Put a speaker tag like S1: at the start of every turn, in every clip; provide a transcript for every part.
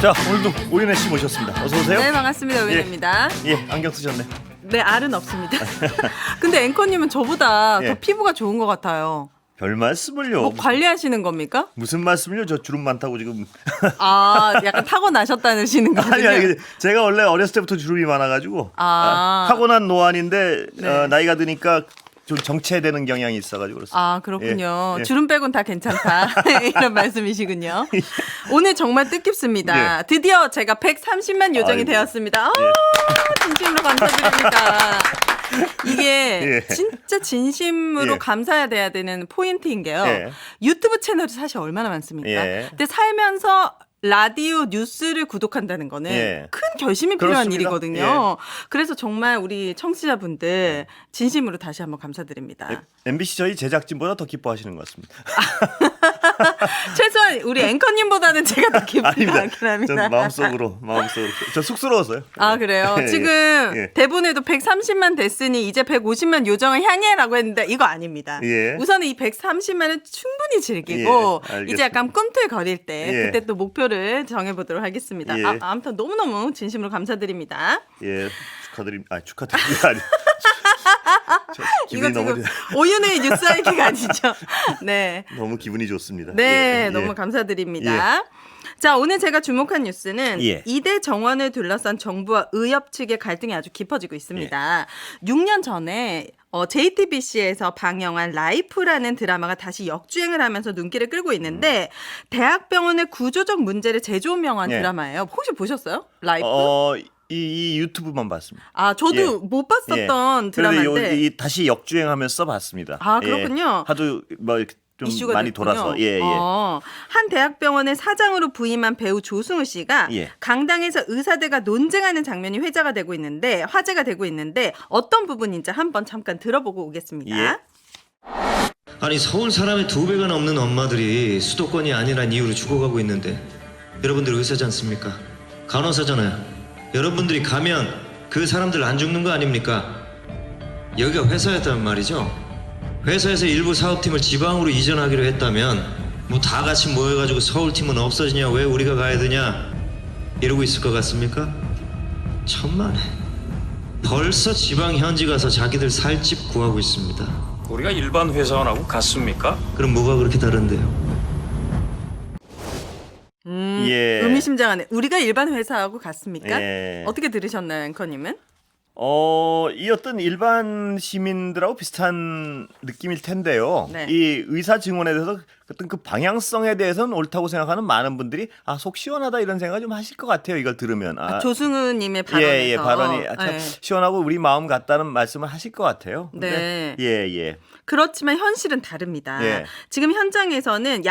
S1: 자, 오늘도 오윤혜 씨 모셨습니다. 어서 오세요.
S2: 네, 반갑습니다. 오윤혜입니다.
S1: 예, 안경 쓰셨네.
S2: 네, 알은 없습니다. 근데 앵커님은 저보다
S1: 예.
S2: 더 피부가 좋은 것 같아요.
S1: 별 말씀을요.
S2: 뭐 관리하시는 겁니까?
S1: 무슨 말씀을요? 저 주름 많다고 지금.
S2: 아, 약간 타고나셨다시는 거군요.
S1: 아니, 제가 원래 어렸을 때부터 주름이 많아가지고 타고난 노안인데
S2: 네.
S1: 나이가 드니까 좀 정체되는 경향이 있어가지고 그렇습니다.
S2: 아, 그렇군요.
S1: 예.
S2: 주름 빼곤 다 괜찮다. 이런 말씀이시군요. 오늘 정말 뜻깊습니다.
S1: 예.
S2: 드디어 제가 130만 요정이
S1: 아이고.
S2: 되었습니다. 진심으로 감사드립니다. 이게
S1: 예.
S2: 진짜 진심으로
S1: 예.
S2: 감사해야 되는 포인트인 게요.
S1: 예.
S2: 유튜브 채널이 사실 얼마나 많습니까?
S1: 예.
S2: 근데 살면서 라디오 뉴스를 구독한다는 거는
S1: 예.
S2: 큰 결심이 필요한
S1: 그렇습니다.
S2: 일이거든요. 그래서 정말 우리 청취자분들 진심으로 다시 한번 감사드립니다.
S1: MBC 저희 제작진보다 더 기뻐하시는 것 같습니다.
S2: 최소한 우리 앵커님보다는 제가 더 기쁘지
S1: 아닙니다.
S2: 않긴 합니다.
S1: 전 마음속으로 저 쑥스러워서요.
S2: 아, 그래요?
S1: 예,
S2: 지금
S1: 예.
S2: 대본에도 130만 됐으니 이제 150만 요정을 향해라고 했는데 이거 아닙니다.
S1: 예.
S2: 우선은 이 130만을 충분히 즐기고
S1: 예, 알겠습니다.
S2: 이제 약간 꿈틀거릴 때
S1: 예.
S2: 그때 또 목표를 정해보도록 하겠습니다.
S1: 예.
S2: 아무튼 너무너무 진심으로 감사드립니다.
S1: 예, 축하드립니다. 축하드립니다. 아니, 저
S2: 이거
S1: 기분이
S2: 지금
S1: 너무
S2: 오윤의 뉴스 알기가 아니죠. 네.
S1: 너무 기분이 좋습니다.
S2: 네,
S1: 예,
S2: 너무
S1: 예.
S2: 감사드립니다. 자, 오늘 제가 주목한 뉴스는
S1: 예.
S2: 이대 정원을 둘러싼 정부와 의협 측의 갈등이 아주 깊어지고 있습니다. 6년 전에 JTBC에서 방영한 라이프라는 드라마가 다시 역주행을 하면서 눈길을 끌고 있는데 대학병원의 구조적 문제를 재조명한
S1: 예.
S2: 드라마예요. 혹시 보셨어요? 라이프?
S1: 이 유튜브만 봤습니다.
S2: 아, 저도
S1: 예.
S2: 못 봤었던 드라마인데.
S1: 이 다시 역주행하면서 봤습니다.
S2: 아, 그렇군요.
S1: 예, 하도 뭐 좀
S2: 이슈가
S1: 많이
S2: 됐군요.
S1: 돌아서 예.
S2: 한 대학병원의 사장으로 부임한 배우 조승우 씨가
S1: 예.
S2: 강당에서 의사들과 논쟁하는 장면이 화제가 되고 있는데 어떤 부분인지 한번 잠깐 들어보고 오겠습니다.
S1: 예.
S3: 아니 서울 사람의 2배가 넘는 엄마들이 수도권이 아니란 이유로 죽어가고 있는데 여러분들 의사지 않습니까? 간호사잖아요. 여러분들이 가면 그 사람들 안 죽는 거 아닙니까? 여기가 회사였다면 말이죠. 회사에서 일부 사업팀을 지방으로 이전하기로 했다면 뭐 다 같이 모여가지고 서울팀은 없어지냐 왜 우리가 가야 되냐 이러고 있을 것 같습니까? 천만에 벌써 지방 현지 가서 자기들 살 집 구하고 있습니다.
S4: 우리가 일반 회사원하고 같습니까?
S3: 그럼 뭐가 그렇게 다른데요?
S1: 예.
S2: 의미심장하네. 우리가 일반 회사하고 같습니까?
S1: 예.
S2: 어떻게 들으셨나요, 앵커님은?
S1: 이 어떤 일반 시민들하고 비슷한 느낌일 텐데요.
S2: 네.
S1: 이 의사 증언에 대해서 어떤 그 방향성에 대해서는 옳다고 생각하는 많은 분들이 속 시원하다 이런 생각 좀 하실 것 같아요. 이걸 들으면.
S2: 조승우님의 발언에서.
S1: 예, 발언이 참
S2: 네.
S1: 시원하고 우리 마음 같다는 말씀을 하실 것 같아요.
S2: 네.
S1: 예.
S2: 그렇지만 현실은 다릅니다.
S1: 예.
S2: 지금 현장에서는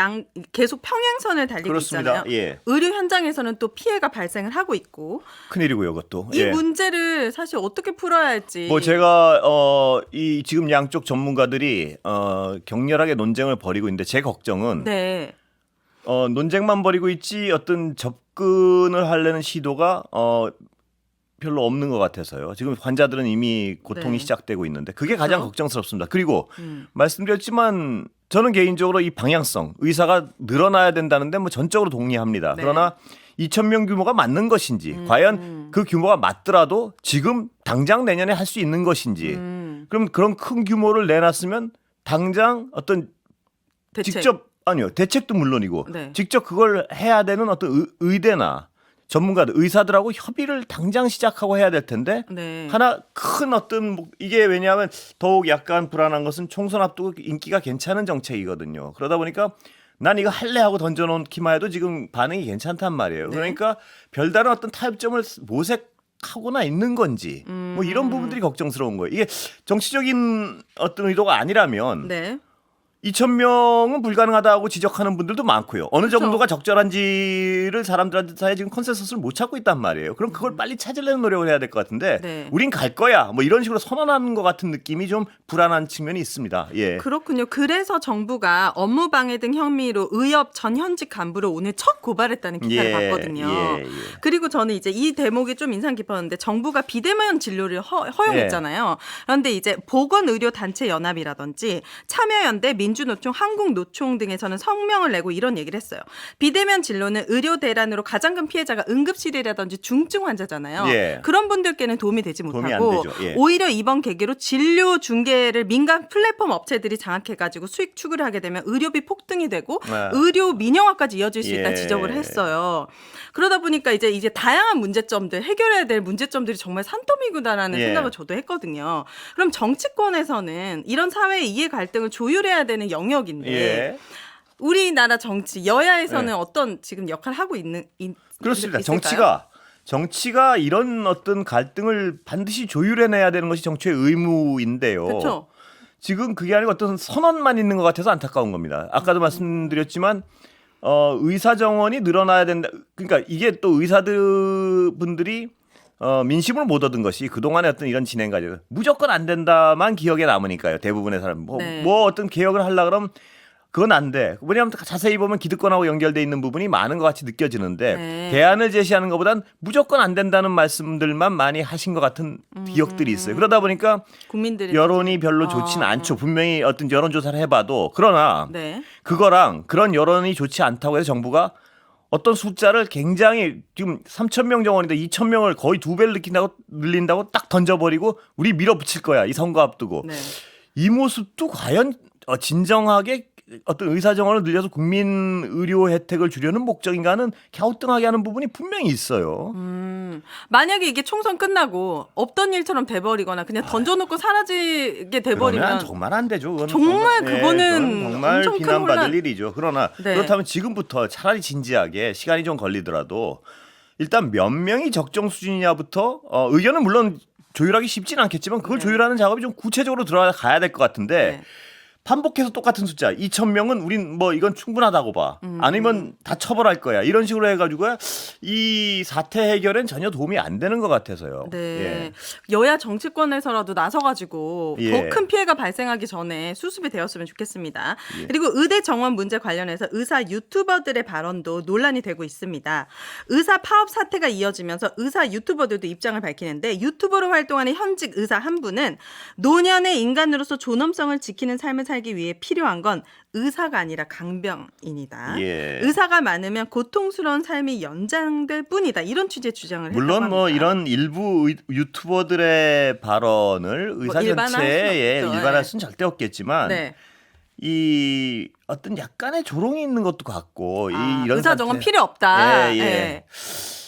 S2: 계속 평행선을 달리고
S1: 그렇습니다.
S2: 있잖아요.
S1: 예.
S2: 의료 현장에서는 또 피해가 발생을 하고 있고
S1: 큰일이고요, 그것도.
S2: 이
S1: 예.
S2: 문제를 사실 어떻게 풀어야 할지.
S1: 뭐 제가 이 지금 양쪽 전문가들이 격렬하게 논쟁을 벌이고 있는데 제 걱정은
S2: 네.
S1: 논쟁만 벌이고 있지 어떤 접근을 하려는 시도가 별로 없는 것 같아서요. 지금 환자들은 이미 고통이
S2: 네.
S1: 시작되고 있는데 그게 가장
S2: 그렇죠?
S1: 걱정스럽습니다. 그리고 말씀드렸지만 저는 개인적으로 이 방향성 의사가 늘어나야 된다는데 뭐 전적으로 동의합니다.
S2: 네.
S1: 그러나 2,000명 규모가 맞는 것인지 과연 그 규모가 맞더라도 지금 당장 내년에 할 수 있는 것인지 그럼 그런 큰 규모를 내놨으면 당장 어떤
S2: 대책.
S1: 대책도 물론이고
S2: 네.
S1: 직접 그걸 해야 되는 어떤 의대나 전문가들, 의사들하고 협의를 당장 시작하고 해야 될 텐데
S2: 네.
S1: 하나 큰 어떤 이게 왜냐하면 더욱 약간 불안한 것은 총선 앞두고 인기가 괜찮은 정책이거든요. 그러다 보니까 난 이거 할래 하고 던져놓기만 해도 지금 반응이 괜찮단 말이에요.
S2: 네.
S1: 그러니까 별다른 어떤 타협점을 모색하거나 있는 건지 뭐 이런 부분들이 걱정스러운 거예요. 이게 정치적인 어떤 의도가 아니라면
S2: 네.
S1: 2,000명은 불가능하다고 지적하는 분들도 많고요. 어느
S2: 그렇죠.
S1: 정도가 적절한지를 사람들한테 사이 지금 컨센서스를 못 찾고 있단 말이에요. 그럼 그걸 빨리 찾으려는 노력을 해야 될 것 같은데
S2: 네.
S1: 우린 갈 거야. 뭐 이런 식으로 선언하는 것 같은 느낌이 좀 불안한 측면이 있습니다. 예.
S2: 그렇군요. 그래서 정부가 업무방해 등 혐의로 의협 전 현직 간부를 오늘 첫 고발했다는 기사를 봤거든요.
S1: 예.
S2: 그리고 저는 이제 이 대목이 좀 인상 깊었는데 정부가 비대면 진료를 허용했잖아요. 그런데 이제 보건의료단체연합이라든지 참여연대 민주노총, 한국노총 등에서는 성명을 내고 이런 얘기를 했어요. 비대면 진료는 의료 대란으로 가장 큰 피해자가 응급실이라든지 중증 환자잖아요.
S1: 예.
S2: 그런 분들께는 도움이 되지
S1: 도움이 안
S2: 못하고
S1: 되죠. 예.
S2: 오히려 이번 계기로 진료 중개를 민간 플랫폼 업체들이 장악해가지고 수익 추구를 하게 되면 의료비 폭등이 되고
S1: 아.
S2: 의료 민영화까지 이어질 수 있다
S1: 예.
S2: 지적을 했어요. 그러다 보니까 이제 다양한 문제점들 해결해야 될 문제점들이 정말 산더미구다라는
S1: 예.
S2: 생각을 저도 했거든요. 그럼 정치권에서는 이런 사회의 이해 갈등을 조율해야 되는 영역인데
S1: 예.
S2: 우리나라 정치 여야에서는
S1: 예.
S2: 어떤 지금 역할을 하고
S1: 그렇습니다.
S2: 있을까요?
S1: 정치가 이런 어떤 갈등을 반드시 조율해내야 되는 것이 정치의 의무인데요.
S2: 그렇죠.
S1: 지금 그게 아니고 어떤 선언만 있는 것 같아서 안타까운 겁니다. 아까도 말씀드렸지만 의사 정원이 늘어나야 된다. 그러니까 이게 또 의사분들이 민심을 못 얻은 것이 그동안의 어떤 이런 진행 과정 무조건 안 된다만 기억에 남으니까요. 대부분의 사람
S2: 네.
S1: 뭐 어떤 개혁을 하려 그러면 그건 안 돼. 왜냐하면 자세히 보면 기득권하고 연결돼 있는 부분이 많은 것 같이 느껴지는데
S2: 네.
S1: 대안을 제시하는 것보단 무조건 안 된다는 말씀들만 많이 하신 것 같은 기억들이 있어요. 그러다 보니까
S2: 국민들이
S1: 여론이 별로 좋지는 않죠. 분명히 어떤 여론조사를 해봐도 그러나
S2: 네.
S1: 그거랑 그런 여론이 좋지 않다고 해서 정부가 어떤 숫자를 굉장히 지금 3,000명 정원인데 2,000명을 거의 2배를 늘린다고 딱 던져버리고 우리 밀어붙일 거야. 이 선거 앞두고.
S2: 네.
S1: 이 모습도 과연 진정하게 어떤 의사 정원을 늘려서 국민 의료 혜택을 주려는 목적인가는 갸우뚱하게 하는 부분이 분명히 있어요.
S2: 만약에 이게 총선 끝나고 없던 일처럼 돼버리거나 그냥 던져놓고 사라지게
S1: 그러면
S2: 돼버리면
S1: 정말 안 되죠. 그건
S2: 정말
S1: 예,
S2: 그거는
S1: 그건 정말
S2: 엄청 큰
S1: 비난받을
S2: 혼란.
S1: 일이죠. 그러나
S2: 네.
S1: 그렇다면 지금부터 차라리 진지하게 시간이 좀 걸리더라도 일단 몇 명이 적정 수준이냐부터 의견은 물론 조율하기 쉽지는 않겠지만 그걸
S2: 네.
S1: 조율하는 작업이 좀 구체적으로 들어가야 될 것 같은데
S2: 네.
S1: 반복해서 똑같은 숫자 2,000명은 우린 뭐 이건 충분하다고 봐. 아니면 다 처벌할 거야. 이런 식으로 해가지고 이 사태 해결엔 전혀 도움이 안 되는 것 같아서요.
S2: 네.
S1: 예.
S2: 여야 정치권에서라도 나서가지고
S1: 예.
S2: 더 큰 피해가 발생하기 전에 수습이 되었으면 좋겠습니다.
S1: 예.
S2: 그리고 의대 정원 문제 관련해서 의사 유튜버들의 발언도 논란이 되고 있습니다. 의사 파업 사태가 이어지면서 의사 유튜버들도 입장을 밝히는데 유튜버로 활동하는 현직 의사 한 분은 노년의 인간으로서 존엄성을 지키는 삶을 살기 위해 필요한 건 의사가 아니라 강병인이다.
S1: 예.
S2: 의사가 많으면 고통스러운 삶이 연장될 뿐이다. 이런 취지의 주장을
S1: 물론
S2: 했다고
S1: 뭐
S2: 합니다.
S1: 이런 일부 유튜버들의 발언을 의사
S2: 일반화할 수는
S1: 전체에
S2: 없죠.
S1: 일반화할
S2: 네.
S1: 수는 절대 없겠지만
S2: 네.
S1: 이 어떤 약간의 조롱이 있는 것도 같고 이런
S2: 의사 정원
S1: 사태-
S2: 필요 없다.
S1: 예, 예.
S2: 예.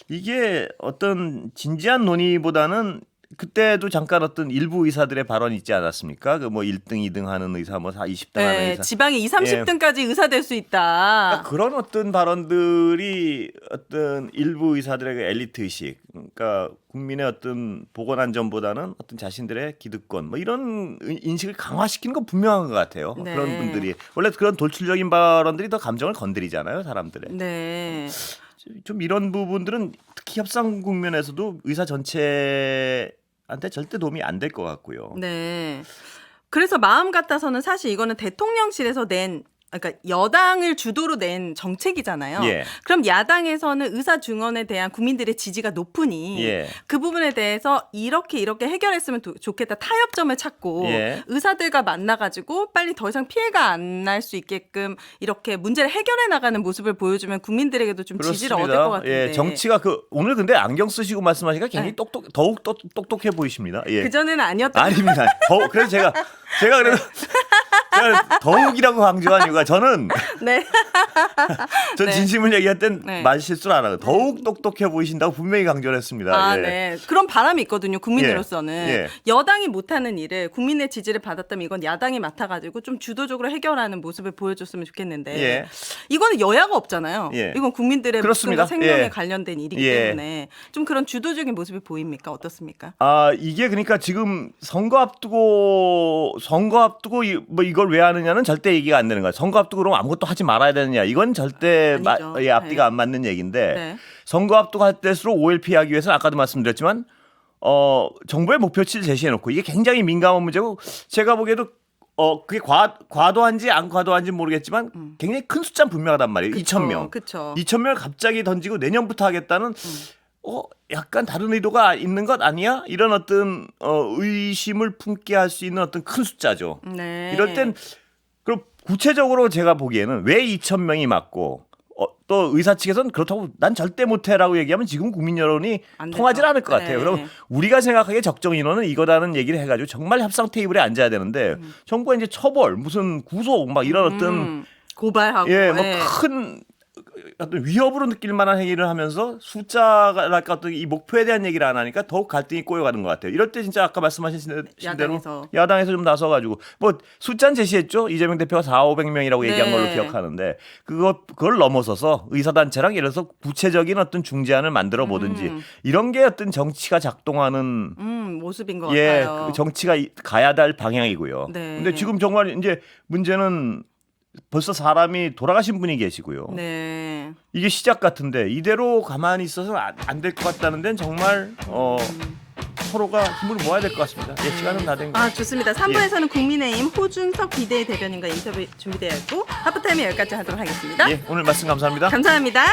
S1: 이게 어떤 진지한 논의보다는 그때도 잠깐 어떤 일부 의사들의 발언이 있지 않았습니까? 그 뭐 1등, 2등 하는 의사, 뭐 20등 하는
S2: 네,
S1: 의사.
S2: 지방에 20, 30등까지 의사 될 수 있다.
S1: 그러니까 그런 어떤 발언들이 어떤 일부 의사들의 엘리트 의식, 그러니까 국민의 어떤 보건 안전보다는 어떤 자신들의 기득권, 뭐 이런 인식을 강화시키는 건 분명한 것 같아요.
S2: 네.
S1: 그런 분들이 원래 그런 돌출적인 발언들이 더 감정을 건드리잖아요, 사람들의.
S2: 네.
S1: 좀 이런 부분들은 특히 협상 국면에서도 의사 전체한테 절대 도움이 안 될 것 같고요.
S2: 네. 그래서 마음 같아서는 사실 이거는 대통령실에서 그러니까 여당을 주도로 낸 정책이잖아요.
S1: 예.
S2: 그럼 야당에서는 의사 증원에 대한 국민들의 지지가 높으니
S1: 예.
S2: 그 부분에 대해서 이렇게 해결했으면 좋겠다 타협점을 찾고
S1: 예.
S2: 의사들과 만나가지고 빨리 더 이상 피해가 안 날 수 있게끔 이렇게 문제를 해결해 나가는 모습을 보여주면 국민들에게도 좀 지지를 얻을 것 같은데.
S1: 예, 정치가 오늘 근데 안경 쓰시고 말씀하시니까 굉장히
S2: 네.
S1: 더욱 똑똑해 보이십니다. 예.
S2: 그전에는 아니었다.
S1: 아닙니다. 그래서 제가 그래서 제가 더욱이라고 강조한 이유가 저는
S2: 네.
S1: 전
S2: 네.
S1: 진심을 얘기할 땐
S2: 네.
S1: 말실수를 안 하고 더욱 똑똑해 보이신다고 분명히 강조를 했습니다.
S2: 아,
S1: 예.
S2: 네. 그런 바람이 있거든요. 국민으로서는.
S1: 예.
S2: 여당이 못하는 일을 국민의 지지를 받았다면 이건 야당이 맡아가지고 좀 주도적으로 해결하는 모습을 보여줬으면 좋겠는데
S1: 예.
S2: 이거는 여야가 없잖아요.
S1: 예.
S2: 이건 국민들의
S1: 그렇습니다.
S2: 목숨과 생명에
S1: 예.
S2: 관련된 일이기
S1: 예.
S2: 때문에 좀 그런 주도적인 모습이 보입니까? 어떻습니까?
S1: 이게 그러니까 지금 선거 앞두고 뭐 이걸 왜 하느냐는 절대 얘기가 안 되는 거야. 선거 앞두고 그럼 아무것도 하지 말아야 되느냐. 이건 절대
S2: 아니죠.
S1: 앞뒤가
S2: 네.
S1: 안 맞는 얘기인데
S2: 네.
S1: 선거 앞두고 할 때일수록 오해를 피하기 위해서 아까도 말씀드렸지만 정부의 목표치를 제시해놓고 이게 굉장히 민감한 문제고 제가 보기에도 그게 과도한지 안 과도한지 모르겠지만 굉장히 큰 숫자는 분명하단 말이에요. 2,000명.
S2: 그렇죠.
S1: 2,000명을 갑자기 던지고 내년부터 하겠다는 약간 다른 의도가 있는 것 아니야? 이런 어떤 의심을 품게 할 수 있는 어떤 큰 숫자죠.
S2: 네.
S1: 이럴 땐 그럼 구체적으로 제가 보기에는 왜 2,000명이 맞고 또 의사 측에서는 그렇다고 난 절대 못해라고 얘기하면 지금 국민 여론이
S2: 안
S1: 통하지
S2: 되죠.
S1: 않을 것 같아요.
S2: 네.
S1: 그럼 우리가 생각하기에 적정 인원은 이거다는 얘기를 해가지고 정말 협상 테이블에 앉아야 되는데 정부가 이제 처벌, 무슨 구속 막 이런 어떤
S2: 고발하고
S1: 예, 뭐 큰 어떤 위협으로 느낄 만한 행위를 하면서 숫자랄까 어떤 이 목표에 대한 얘기를 안 하니까 더욱 갈등이 꼬여가는 것 같아요. 이럴 때 진짜 아까 말씀하신 대로
S2: 야당에서.
S1: 야당에서 좀 나서가지고 뭐 숫자는 제시했죠. 이재명 대표가 400~500명이라고 얘기한
S2: 네.
S1: 걸로 기억하는데 그걸 넘어서서 의사단체랑 예를 들어서 구체적인 어떤 중재안을 만들어 보든지 이런 게 어떤 정치가 작동하는
S2: 모습인 것
S1: 예,
S2: 같아요.
S1: 그 정치가 가야 될 방향이고요.
S2: 네.
S1: 근데 지금 정말 이제 문제는 벌써 사람이 돌아가신 분이 계시고요.
S2: 네.
S1: 이게 시작 같은데 이대로 가만히 있어서 안 될 것 같다는 데는 정말 서로가 힘을 모아야 될 것 같습니다. 예, 시간은 다 된 거.
S2: 좋습니다. 3부에서는 국민의힘 호준석 비대위 대변인과 인터뷰 준비되어 있고 하프타임에 여기까지 하도록 하겠습니다.
S1: 예, 오늘 말씀 감사합니다.
S2: 감사합니다.